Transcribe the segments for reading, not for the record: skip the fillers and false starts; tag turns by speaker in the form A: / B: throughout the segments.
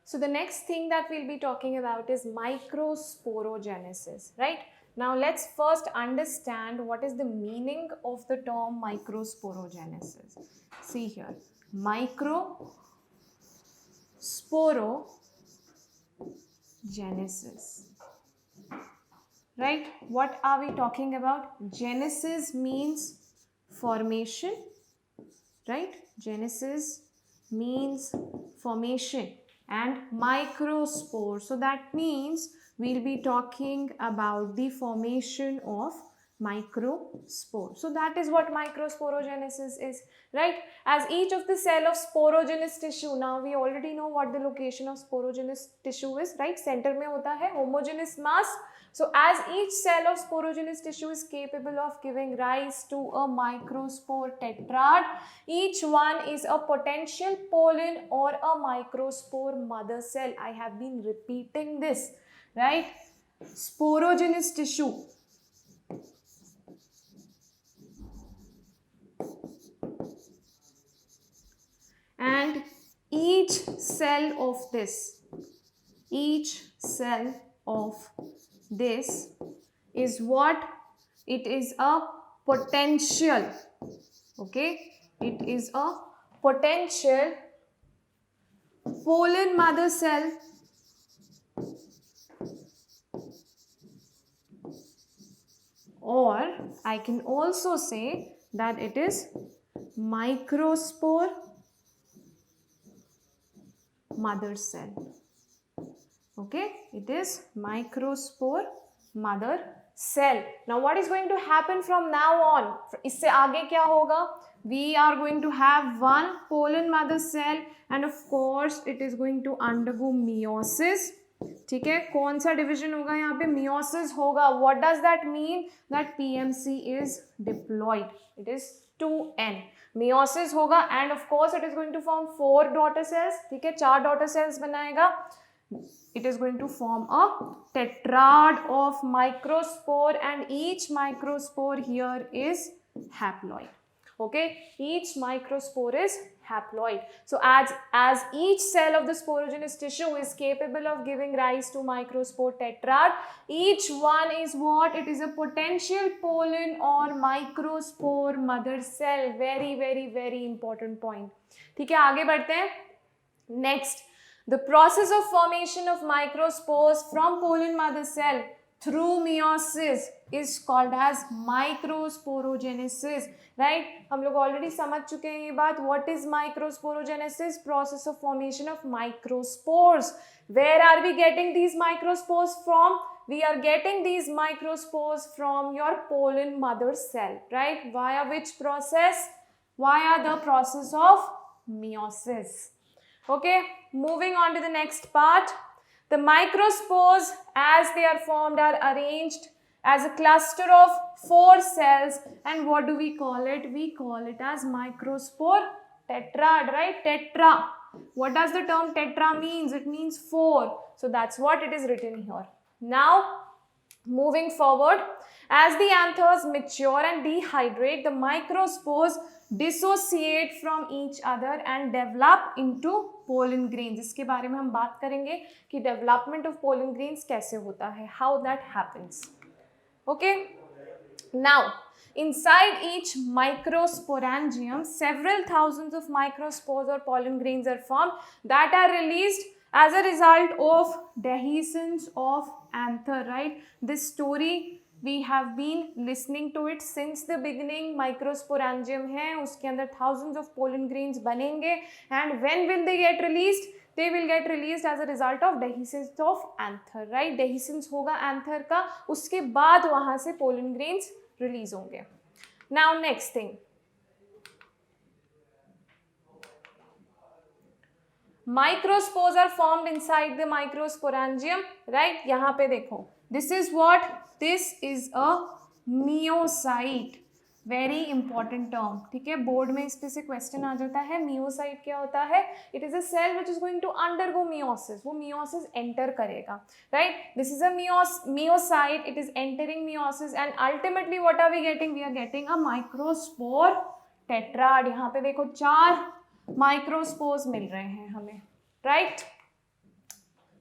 A: So the next thing that we'll be talking about is microsporogenesis, right? Now let's first understand what is the meaning of the term microsporogenesis. See here, microsporogenesis, right? What are we talking about? Genesis means formation, right? Genesis means formation, and microspore, so that means we'll be talking about the formation of microspore. So that is what microsporogenesis is, right? As each of the cell of sporogenous tissue, now we already know what the location of sporogenous tissue is, right? Center mein hota hai homogeneous mass. So as each cell of sporogenous tissue is capable of giving rise to a microspore tetrad, each one is a potential pollen or a microspore mother cell. I have been repeating this, right? Sporogenous tissue. And each cell of this is what? It is a potential, okay? It is a potential pollen mother cell or I can also say that it is microspore mother cell. Okay, it is microspore mother cell. Now what is going to happen from now on? इससे आगे क्या होगा? We are going to have one pollen mother cell and of course it is going to undergo meiosis. ठीक है, कौन सा division होगा यहाँ पे? meiosis होगा. What does that mean? That PMC is diploid. It is 2n. meiosis होगा and of course it is going to form 4 daughter cells. ठीक है, 4 daughter cells बनाएगा. It is going to form a tetrad of microspore and each microspore here is haploid. Okay, each microspore is haploid. So as each cell of the sporogenous tissue is capable of giving rise to microspore tetrad, each one is what? It is a potential pollen or microspore mother cell. Very very very important point. ठीक है, आगे बढ़ते हैं. Next, the process of formation of microspores from pollen mother cell through meiosis is called as microsporogenesis, right? हम लोग already समझ चुके हैं ये बात. What is microsporogenesis? Process of formation of microspores. Where are we getting these microspores from? We are getting these microspores from your pollen mother cell, right? Via which process? Via the process of meiosis. Okay, moving on to the next part. The microspores, as they are formed, are arranged as a cluster of 4 cells, and what do we call it? We call it as microspore tetrad, right? Tetra. What does the term tetra means? It means 4. So that's what it is written here. Now, moving forward, as the anthers mature and dehydrate, the microspores dissociate from each other and develop into pollen grains. इसके बारे में हम बात करेंगे कि development of pollen grains कैसे होता है, how that happens. Okay, now inside each microsporangium, several thousands of microspores or pollen grains are formed that are released as a result of dehiscence of anther, right? This story we have been listening to it since the beginning. Microsporangium है, उसके अंदर thousands of pollen grains बनेंगे, and when will they get released? They will get released as a result of dehiscence of anther, right? dehiscence होगा anther का, उसके बाद वहाँ से pollen grains release होंगे. Now next thing, microspores are formed inside the microsporangium, right? यहाँ पे देखो, this is what? This is a meiocyte. Very important term. ठीक है, बोर्ड में इस पे से क्वेश्चन आ जाता है. मियोसाइट क्या होता है? It is a cell which is going to undergo meiosis. वो मियोसिस एंटर करेगा, right? This is a meiocyte. It is entering meiosis and ultimately what are we getting? We are getting a microspore tetrad. यहाँ पे देखो 4 microspores मिल रहे हैं हमें, right?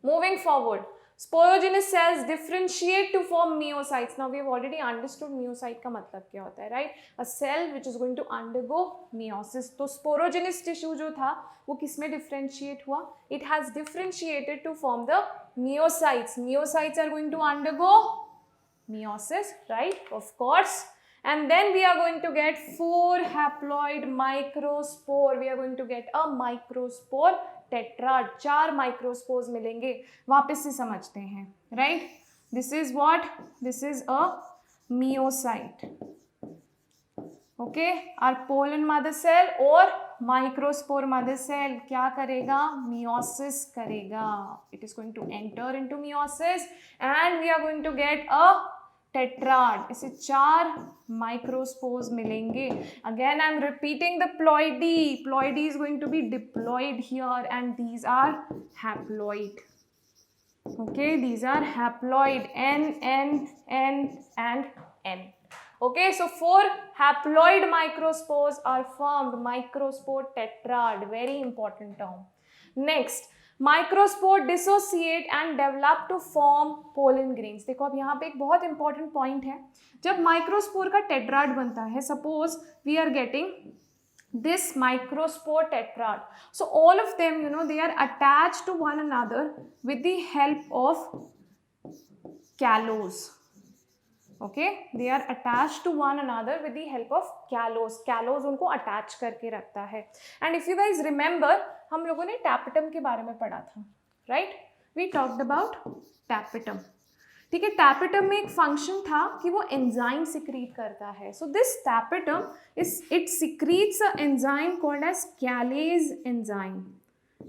A: Moving forward, sporogenous cells differentiate to form myocytes. Now we have already understood myocyte का मतलब क्या होता है, right? A cell which is going to undergo meiosis. तो sporogenous tissue जो था वो किस में differentiate हुआ? It has differentiated to form the myocytes. Myocytes are going to undergo meiosis, right? Of course. And then we are going to get 4 haploid microspore. We are going to get a microspore tetrad. 4 microspores मिलेंगे. वापस से समझते हैं, right? This is what? This is a myocyte. Okay? Our pollen mother cell और microspore mother cell क्या करेगा? Meiosis करेगा. It is going to enter into meiosis and we are going to get a tetrad. इसे 4 microspores मिलेंगे. Again I am repeating the ploidy. Ploidy is going to be diploid here and these are haploid. Okay, these are haploid. N, N, N and N. Okay, so 4 haploid microspores are formed. Microspore tetrad, very important term. Next, microspore dissociate and develop to form pollen grains. देखो अब यहाँ पे एक बहुत important point है. जब microspore का tetrad बनता है, suppose we are getting this microspore tetrad, so all of them, you know, they are attached to one another with the help of callose. Okay, they are attached to one another with the help of callose. Callose उनको attach करके रखता है. And if you guys remember, हम लोगों ने tapetum के बारे में पढ़ा था, right? We talked about tapetum. ठीक है, tapetum में एक function था कि वो enzyme secrete करता है. So this tapetum it secretes an enzyme called as callase enzyme.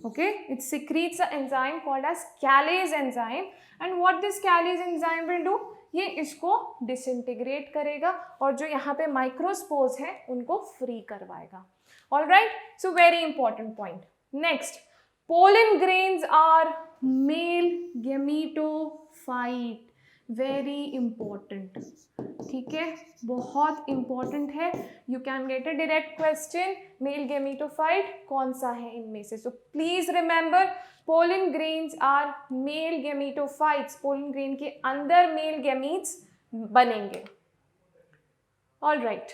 A: Okay, it secretes an enzyme called as callase enzyme. And what this callase enzyme will do? ये इसको disintegrate करेगा और जो यहाँ पे माइक्रोस्पोर्स हैं उनको फ्री करवाएगा. Alright, so very important point. Next, pollen grains are male gametophyte. Very important. ठीक है, बहुत इंपॉर्टेंट है. You can get a direct question, male gametophyte कौन सा है इनमें से. So please remember, pollen grains are male gametophytes. Pollen grain के अंदर मेल गेमीट्स बनेंगे. All right.